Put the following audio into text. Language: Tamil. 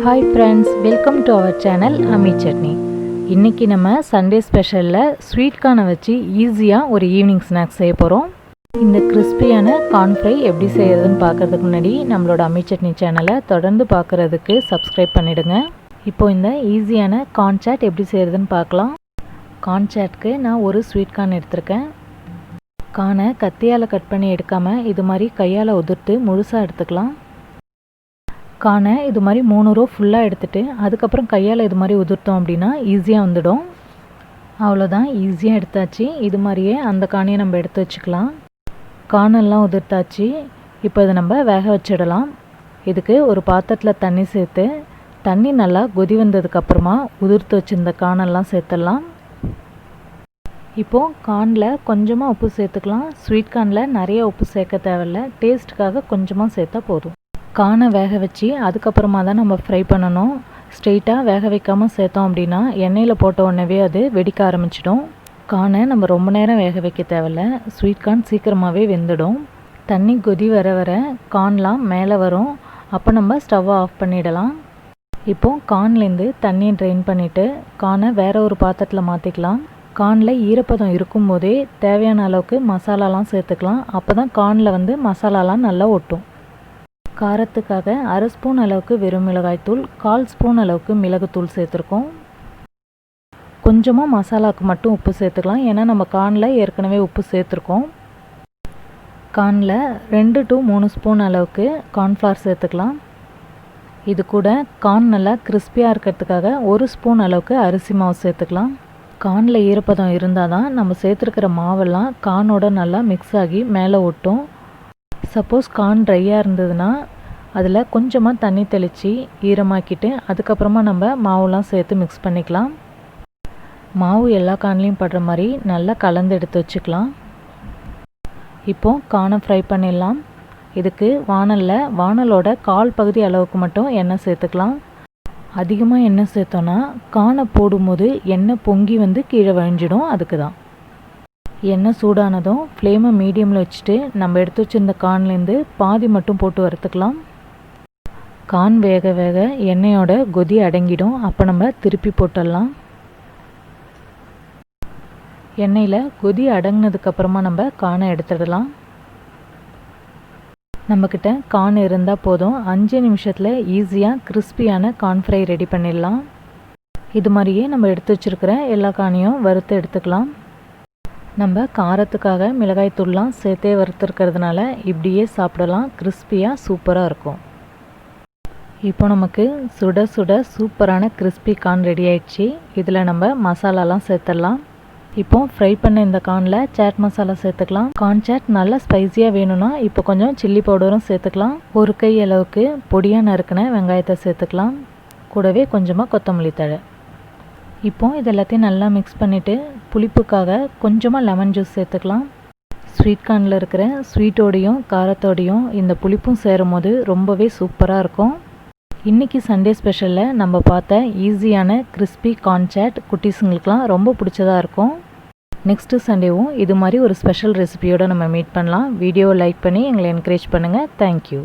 Hi friends, welcome to our channel Ammi Chutney. இன்னைக்கு நம்ம சண்டே ஸ்பெஷல்ல ஸ்வீட் கார்னை வச்சு ஈஸியா ஒரு ஈவினிங் ஸ்நாக்ஸ் செய்ய போறோம். இந்த கிறிஸ்பியான கார்ன் ஃப்ரை எப்படி செய்யறதுன்னு பார்க்கிறதுக்கு முன்னாடி நம்மளோட அம்மி சட்னி சேனலை தொடர்ந்து பார்க்கிறதுக்கு சப்ஸ்கிரைப் பண்ணிடுங்க. இப்போ இந்த ஈஸியான கார்ன் சாட் எப்படி செய்யறதுன்னு பார்க்கலாம். கார்ன் சாட்க்கு நான் ஒரு ஸ்வீட் கார்ன் எடுத்துர்க்கேன். கார்னை கத்தியால கட் பண்ணி எடுக்காம இது மாதிரி கையால உதிர்த்து முழுசா எடுத்துக்கலாம். கார்னை இது மாதிரி 3 ரோ ஃபுல்லாக எடுத்துகிட்டு அதுக்கப்புறம் கையால் இது மாதிரி உதிர்த்தோம் அப்படின்னா ஈஸியாக வந்துடும். அவ்வளோதான், ஈஸியாக எடுத்தாச்சு. இது மாதிரியே அந்த கார்னையை நம்ம எடுத்து வச்சுக்கலாம். கார்னெல்லாம் உதிர்த்தாச்சு. இப்போ இதை நம்ம வேக வச்சிடலாம். இதுக்கு ஒரு பாத்திரத்தில் தண்ணி சேர்த்து தண்ணி நல்லா கொதி வந்ததுக்கப்புறமா உதிர்த்து வச்சுருந்த கார்னெல்லாம் சேர்த்துடலாம். இப்போது கார்னில் கொஞ்சமாக உப்பு சேர்த்துக்கலாம். ஸ்வீட் கார்னில் நிறைய உப்பு சேர்க்க தேவையில்லை, டேஸ்ட்டுக்காக கொஞ்சமாக சேர்த்தா போதும். கார்னை வேக வச்சு அதுக்கப்புறமா தான் நம்ம ஃப்ரை பண்ணணும். ஸ்ட்ரெயிட்டாக வேக வைக்காமல் சேர்த்தோம் அப்படின்னா எண்ணெயில் போட்ட உடனே அது வெடிக்க ஆரம்பிச்சிடும். கார்னை நம்ம ரொம்ப நேரம் வேக வைக்க தேவையில்ல, ஸ்வீட் கார்ன் சீக்கிரமாகவே வெந்துடும். தண்ணி கொதி வர வர கார்ன்லாம் மேலே வரும். அப்போ நம்ம ஸ்டவ்வை ஆஃப் பண்ணிடலாம். இப்போது கார்ன்லேருந்து தண்ணியை ட்ரெயின் பண்ணிவிட்டு கார்னை வேறு ஒரு பாத்திரத்தில் மாற்றிக்கலாம். கார்னில் ஈரப்பதம் இருக்கும்போதே தேவையான அளவுக்கு மசாலாலாம் சேர்த்துக்கலாம். அப்போ தான் கார்னில் மசாலாலாம் நல்லா ஒட்டும். காரத்துக்காக 1/2 ஸ்பூன் அளவுக்கு வெறும் மிளகாய்த்தூள், 1/4 ஸ்பூன் அளவுக்கு மிளகுத்தூள் சேர்த்துருக்கோம். கொஞ்சமாக மசாலாவுக்கு மட்டும் உப்பு சேர்த்துக்கலாம், ஏன்னா நம்ம கார்னில் ஏற்கனவே உப்பு சேர்த்துருக்கோம். கார்னில் 2 to 3 ஸ்பூன் அளவுக்கு கார்ன்ஃப்ளவர் சேர்த்துக்கலாம். இது கூட கார்ன் நல்லா கிறிஸ்பியாக இருக்கிறதுக்காக 1 ஸ்பூன் அளவுக்கு அரிசி மாவு சேர்த்துக்கலாம். கார்னில் ஈரப்பதம் இருந்தால் தான் நம்ம சேர்த்துருக்கிற மாவெல்லாம் கார்னோட நல்லா மிக்ஸ் ஆகி மேலே ஒட்டும். சப்போஸ் கார்ன் ட்ரையாக இருந்ததுன்னா அதில் கொஞ்சமாக தண்ணி தெளித்து ஈரமாக்கிட்டு அதுக்கப்புறமா நம்ம மாவுலாம் சேர்த்து மிக்ஸ் பண்ணிக்கலாம். மாவு எல்லா கார்ன்லேயும் படுற மாதிரி நல்லா கலந்து எடுத்து வச்சுக்கலாம். இப்போது கார்னை ஃப்ரை பண்ணிடலாம். இதுக்கு வானலோட 1/4 பகுதி அளவுக்கு மட்டும் எண்ணெய் சேர்த்துக்கலாம். அதிகமாக எண்ணெய் சேர்த்தோன்னா கார்னை போடும்போது எண்ணெய் பொங்கி கீழே வழிஞ்சிடும். அதுக்கு தான் எண்ணெய் சூடானதும் ஃப்ளேமை மீடியமில் வச்சுட்டு நம்ம எடுத்து வச்சுருந்த கார்ன்லேருந்து பாதி மட்டும் போட்டு வறுத்துக்கலாம். கார்ன் வேக வேக எண்ணெயோட கொதி அடங்கிடும். அப்போ நம்ம திருப்பி போட்டுடலாம். எண்ணெயில் கொதி அடங்கினதுக்கப்புறமா நம்ம கார்னை எடுத்துடலாம். நம்மக்கிட்ட கார்ன் இருந்தால் போதும், 5 நிமிஷத்தில் ஈஸியாக கிறிஸ்பியான கார்ன் ஃப்ரை ரெடி பண்ணிடலாம். இது மாதிரியே நம்ம எடுத்து வச்சுருக்கிற எல்லா கார்னையும் வறுத்து எடுத்துக்கலாம். நம்ம காரத்துக்காக மிளகாய் தூள்லாம் சேர்த்தே வறுத்துருக்கிறதுனால இப்படியே சாப்பிடலாம். கிறிஸ்பியாக சூப்பராக இருக்கும். இப்போ நமக்கு சுட சுட சூப்பரான கிறிஸ்பி கார்ன் ரெடி ஆயிடுச்சு. இதில் நம்ம மசாலாலாம் சேர்த்துடலாம். இப்போ ஃப்ரை பண்ண இந்த கார்னில் சாட் மசாலா சேர்த்துக்கலாம். கார்ன் சாட் நல்லா ஸ்பைஸியாக வேணும்னா இப்போ கொஞ்சம் சில்லி பவுடரும் சேர்த்துக்கலாம். ஒரு கை அளவுக்கு பொடியாக நறுக்கின வெங்காயத்தை சேர்த்துக்கலாம். கூடவே கொஞ்சமாக கொத்தமல்லி தழை. இப்போ இது எல்லாத்தையும் நல்லா மிக்ஸ் பண்ணிவிட்டு புளிப்புக்காக கொஞ்சமாக லெமன் ஜூஸ் சேர்த்துக்கலாம். ஸ்வீட் கார்னில் இருக்கிற ஸ்வீட்டோடையும் காரத்தோடையும் இந்த புளிப்பும் சேரும் போது ரொம்பவே சூப்பராக இருக்கும். இன்றைக்கி சண்டே ஸ்பெஷலில் நம்ம பார்த்த ஈஸியான கிறிஸ்பி கார்ன் சாட் குட்டீஸுங்களுக்கெலாம் ரொம்ப பிடிச்சதாக இருக்கும். நெக்ஸ்ட்டு சண்டேவும் இது மாதிரி ஒரு ஸ்பெஷல் ரெசிபியோடு நம்ம மீட் பண்ணலாம். வீடியோவை லைக் பண்ணி எங்களை என்கரேஜ் பண்ணுங்கள். தேங்க்யூ.